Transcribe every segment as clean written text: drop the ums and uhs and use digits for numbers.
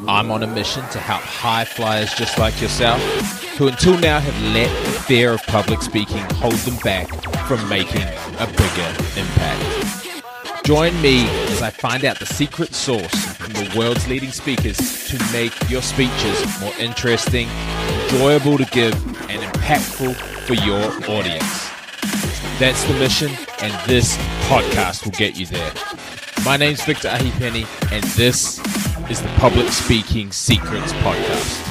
I'm on a mission to help high flyers just like yourself, who until now have let the fear of public speaking hold them back from making a bigger impact. Join me as I find out the secret sauce from the world's leading speakers to make your speeches more interesting, enjoyable to give, and impactful for your audience. That's the mission, and this podcast will get you there. My name's Victor Ahipeni, and this is the Public Speaking Secrets Podcast.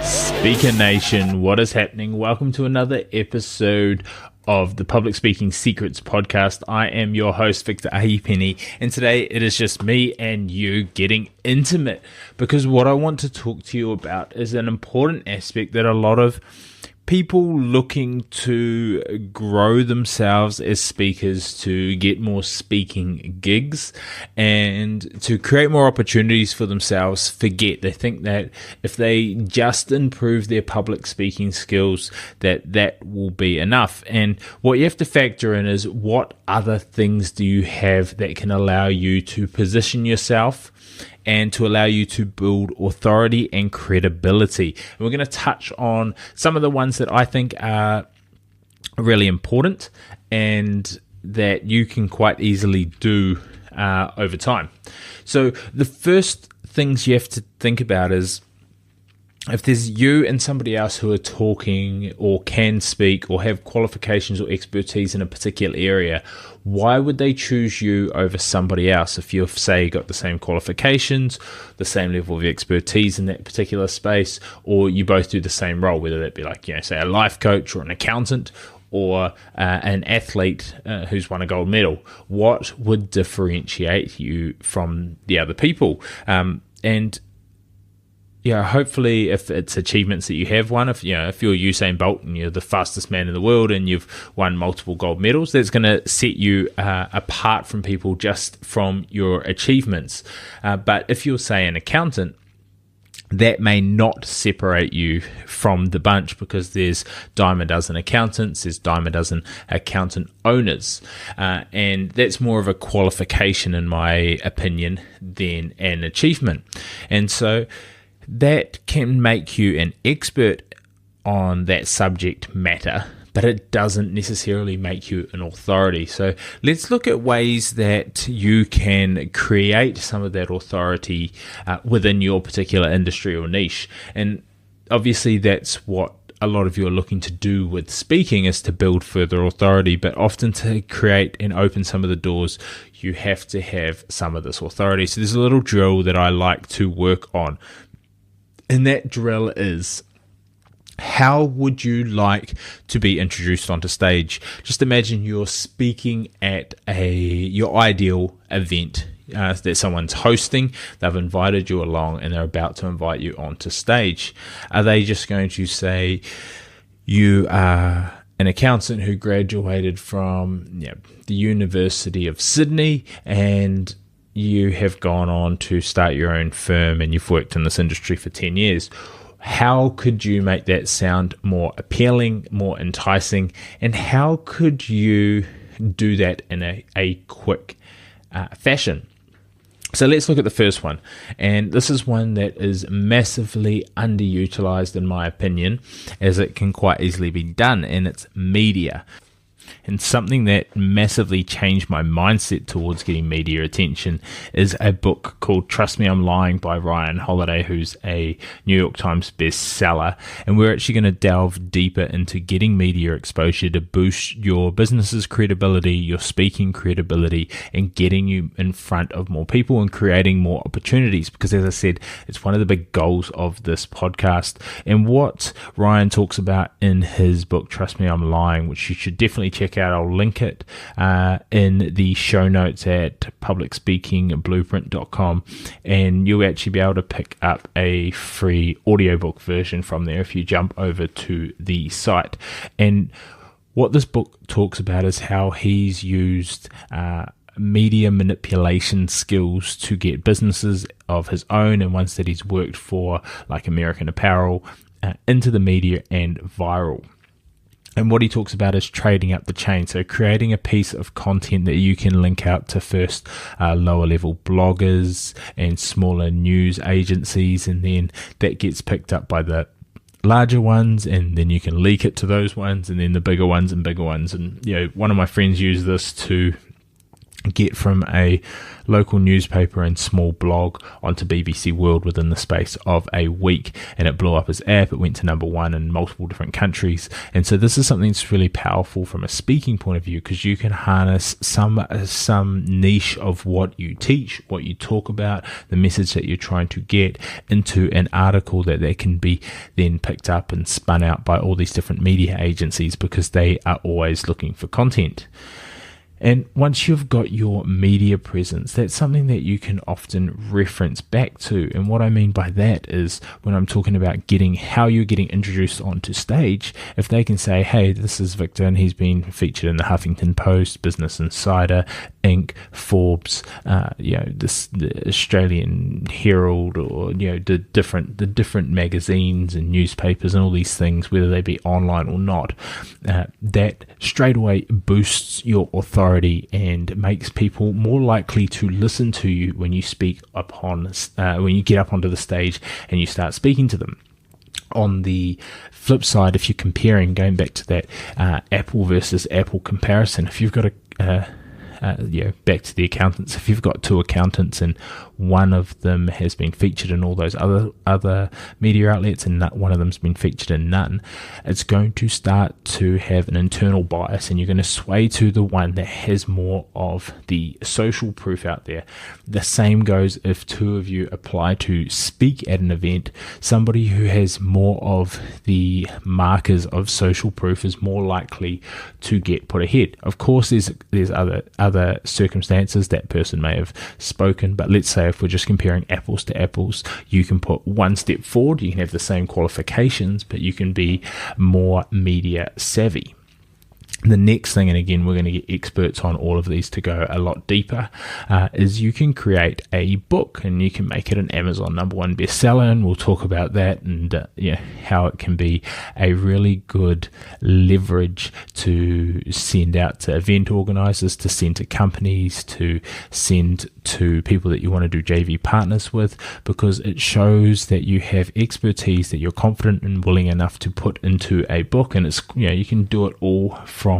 Speaker Nation, what is happening? Welcome to another episode of the Public Speaking Secrets Podcast. I am your host, Victor Ahipeni, and today it is just me and you getting intimate, because what I want to talk to you about is an important aspect that a lot of people looking to grow themselves as speakers, to get more speaking gigs and to create more opportunities for themselves, forget. They think that if they just improve their public speaking skills, that will be enough. And what you have to factor in is, what other things do you have that can allow you to position yourself and to allow you to build authority and credibility. And we're going to touch on some of the ones that I think are really important and that you can quite easily do over time. So the first things you have to think about is, if there's you and somebody else who are talking or can speak or have qualifications or expertise in a particular area, why would they choose you over somebody else? If you've, say, got the same qualifications, the same level of expertise in that particular space, or you both do the same role, whether that be like, say a life coach or an accountant or an athlete who's won a gold medal, what would differentiate you from the other people? Hopefully if it's achievements that you have won, if you're Usain Bolt and you're the fastest man in the world and you've won multiple gold medals, that's going to set you apart from people just from your achievements. But if you're, say, an accountant, that may not separate you from the bunch, because there's dime a dozen accountants, there's dime a dozen accountant owners, and that's more of a qualification, in my opinion, than an achievement. And so that can make you an expert on that subject matter, but it doesn't necessarily make you an authority. So let's look at ways that you can create some of that authority within your particular industry or niche. And obviously that's what a lot of you are looking to do with speaking, is to build further authority, but often to create and open some of the doors, you have to have some of this authority. So there's a little drill that I like to work on. And that drill is, how would you like to be introduced onto stage? Just imagine you're speaking at your ideal event that someone's hosting. They've invited you along and they're about to invite you onto stage. Are they just going to say, you are an accountant who graduated from the University of Sydney and you have gone on to start your own firm and you've worked in this industry for 10 years. How could you make that sound more appealing, more enticing, and how could you do that in a quick fashion? So let's look at the first one. And this is one that is massively underutilized, in my opinion, as it can quite easily be done, and it's media. And something that massively changed my mindset towards getting media attention is a book called Trust Me, I'm Lying by Ryan Holiday, who's a New York Times bestseller. And we're actually going to delve deeper into getting media exposure to boost your business's credibility, your speaking credibility, and getting you in front of more people and creating more opportunities. Because as I said, it's one of the big goals of this podcast. And what Ryan talks about in his book, Trust Me, I'm Lying, which you should definitely check out. I'll link it in the show notes at publicspeakingblueprint.com, and you'll actually be able to pick up a free audiobook version from there if you jump over to the site. And what this book talks about is how he's used media manipulation skills to get businesses of his own and ones that he's worked for, like American Apparel, into the media and viral. And what he talks about is trading up the chain. So creating a piece of content that you can link out to first lower level bloggers and smaller news agencies, and then that gets picked up by the larger ones, and then you can leak it to those ones, and then the bigger ones and bigger ones. And one of my friends used this to get from a local newspaper and small blog onto BBC World within the space of a week, and it blew up his app. It went to #1 in multiple different countries. And so this is something that's really powerful from a speaking point of view, because you can harness some niche of what you teach, what you talk about, the message that you're trying to get into an article that can be then picked up and spun out by all these different media agencies, because they are always looking for content. And once you've got your media presence, that's something that you can often reference back to. And what I mean by that is, when I'm talking about how you're getting introduced onto stage, if they can say, hey, this is Victor and he's been featured in the Huffington Post, Business Insider, Inc., Forbes, the Australian Herald, or the different magazines and newspapers and all these things, whether they be online or not, that straight away boosts your authority and makes people more likely to listen to you when you when you get up onto the stage and you start speaking to them. On the flip side, if you're comparing, going back to that Apple versus Apple comparison, if you've got back to the accountants, if you've got two accountants and one of them has been featured in all those other media outlets and one of them's been featured in none, it's going to start to have an internal bias, and you're going to sway to the one that has more of the social proof out there. The same goes if two of you apply to speak at an event. Somebody who has more of the markers of social proof is more likely to get put ahead. Of course, there's other circumstances that person may have spoken, but let's say if we're just comparing apples to apples, you can put one step forward. You can have the same qualifications, but you can be more media savvy. The next thing, and again, we're going to get experts on all of these to go a lot deeper, is you can create a book, and you can make it an Amazon #1 bestseller, and we'll talk about that and how it can be a really good leverage to send out to event organizers, to send to companies, to send to people that you want to do JV partners with, because it shows that you have expertise that you're confident and willing enough to put into a book. And it's you can do it all from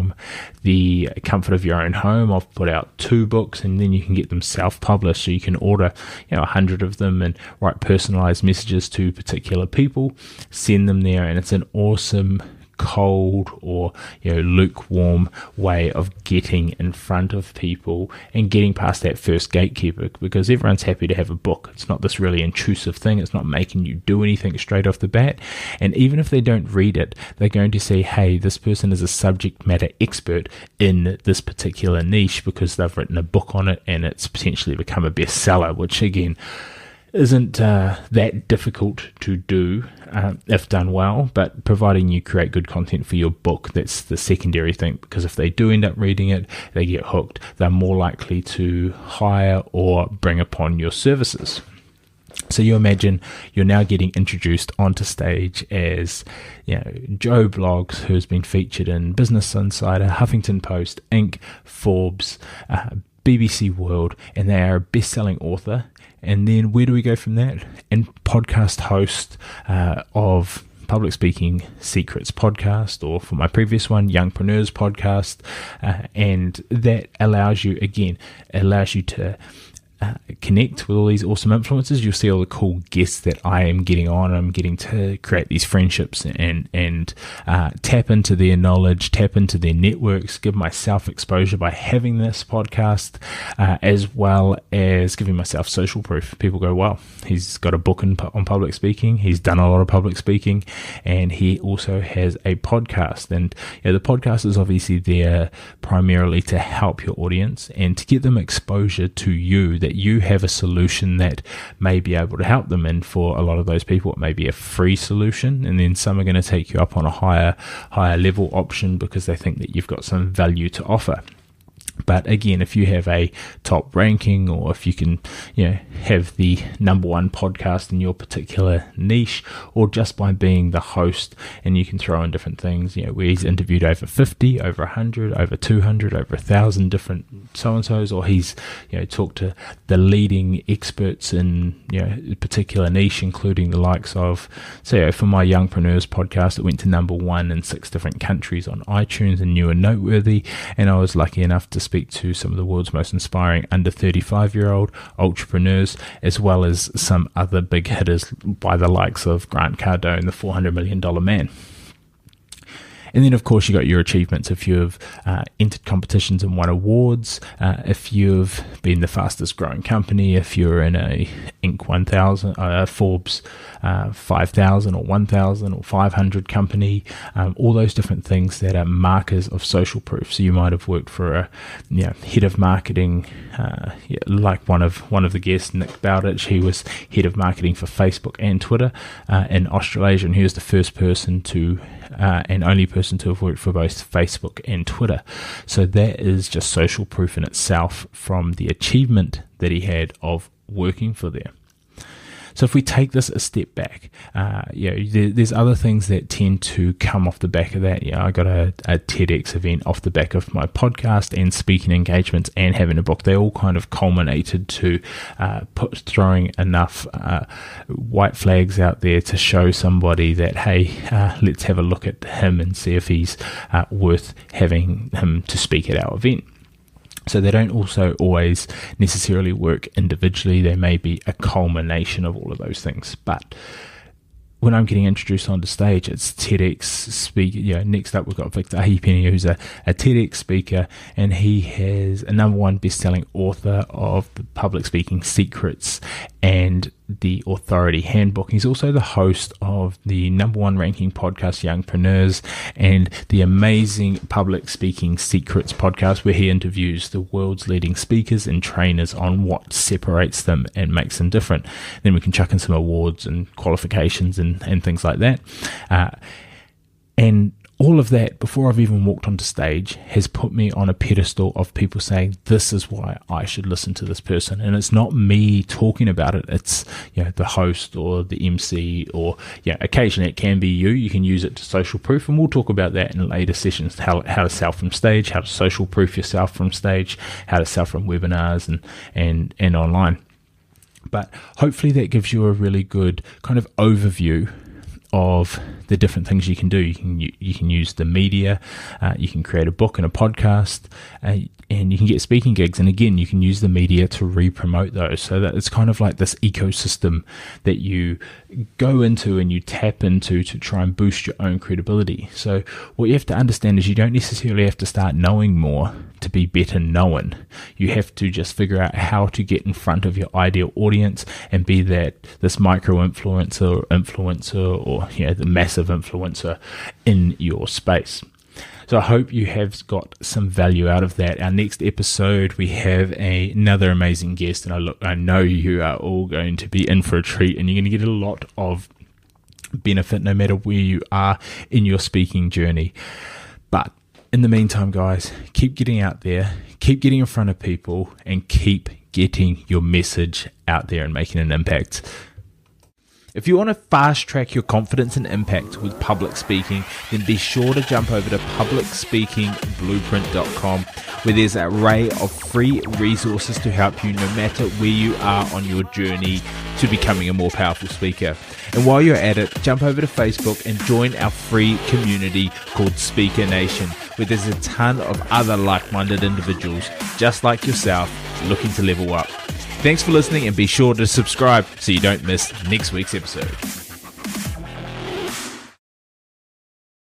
the comfort of your own home. I've put out 2 books, and then you can get them self-published, so you can order 100 of them and write personalized messages to particular people, send them there, and it's an awesome cold or lukewarm way of getting in front of people and getting past that first gatekeeper, because everyone's happy to have a book. It's not this really intrusive thing. It's not making you do anything straight off the bat. And even if they don't read it, they're going to say, hey, this person is a subject matter expert in this particular niche because they've written a book on it and it's potentially become a bestseller, which again isn't that difficult to do if done well, but providing you create good content for your book, that's the secondary thing, because if they do end up reading it, they get hooked, they're more likely to hire or bring upon your services. So you imagine you're now getting introduced onto stage as Joe Bloggs, who's been featured in Business Insider, Huffington Post, Inc., Forbes, BBC World, and they are a best-selling author. And then where do we go from that? And podcast host of Public Speaking Secrets podcast, or for my previous one, Youngpreneurs podcast. And that allows you to connect with all these awesome influencers. You'll see all the cool guests that I am getting on. I'm getting to create these friendships and tap into their knowledge, tap into their networks, give myself exposure by having this podcast, as well as giving myself social proof. People go, wow, he's got a book on public speaking. He's done a lot of public speaking, and he also has a podcast. And the podcast is obviously there primarily to help your audience and to get them exposure to you, that you have a solution that may be able to help them. And for a lot of those people, it may be a free solution, and then some are going to take you up on a higher level option because they think that you've got some value to offer. But again, if you have a top ranking, or if you can, have the number one podcast in your particular niche, or just by being the host, and you can throw in different things, where he's interviewed over 50, over 100, over 200, over 1,000 different so-and-sos, or he's, talked to the leading experts in, a particular niche, including the likes of, for my Youngpreneurs podcast, it went to number one in 6 different countries on iTunes and New and Noteworthy, and I was lucky enough to speak to some of the world's most inspiring under 35-year-old entrepreneurs, as well as some other big hitters by the likes of Grant Cardone, the $400 million man. And then, of course, you got your achievements if you've entered competitions and won awards, if you've been the fastest growing company, if you're in a Inc. 1000, Forbes 5,000 or 1,000 or 500 company, all those different things that are markers of social proof. So you might have worked for a head of marketing, like one of the guests, Nick Bowditch. He was head of marketing for Facebook and Twitter in Australasia, and he was the first person to and only person to have worked for both Facebook and Twitter. So that is just social proof in itself from the achievement that he had of working for them. So if we take this a step back, there's other things that tend to come off the back of that. I got a TEDx event off the back of my podcast and speaking engagements and having a book. They all kind of culminated to throwing enough white flags out there to show somebody that, hey, let's have a look at him and see if he's worth having him to speak at our event. So they don't also always necessarily work individually. They may be a culmination of all of those things. But when I'm getting introduced onto stage, it's TEDx speaker. Next up we've got Victor Ahipeni, who's a TEDx speaker, and he has a number one best-selling author of the Public Speaking Secrets and the Authority Handbook. He's also the host of the number one ranking podcast Youngpreneurs and the amazing Public Speaking Secrets podcast, where he interviews the world's leading speakers and trainers on what separates them and makes them different. Then we can chuck in some awards and qualifications and things like that. And all of that, before I've even walked onto stage, has put me on a pedestal of people saying, this is why I should listen to this person. And it's not me talking about it. It's, the host or the MC, or, occasionally it can be you. You can use it to social proof. And we'll talk about that in later sessions, how to sell from stage, how to social proof yourself from stage, how to sell from webinars and online. But hopefully that gives you a really good kind of overview of the different things you can do. You can use the media, you can create a book and a podcast, and you can get speaking gigs. And again, you can use the media to re-promote those. So that it's kind of like this ecosystem that you go into and you tap into to try and boost your own credibility. So what you have to understand is you don't necessarily have to start knowing more to be better known. You have to just figure out how to get in front of your ideal audience and be this micro influencer or the massive influencer in your space. So I hope you have got some value out of that. Our next episode, we have another amazing guest, and I know you are all going to be in for a treat, and you're going to get a lot of benefit no matter where you are in your speaking journey. But in the meantime, guys, keep getting out there, keep getting in front of people, and keep getting your message out there and making an impact. If you want to fast track your confidence and impact with public speaking, then be sure to jump over to publicspeakingblueprint.com, where there's an array of free resources to help you no matter where you are on your journey to becoming a more powerful speaker. And while you're at it, jump over to Facebook and join our free community called Speaker Nation, where there's a ton of other like-minded individuals just like yourself looking to level up. Thanks for listening, and be sure to subscribe so you don't miss next week's episode.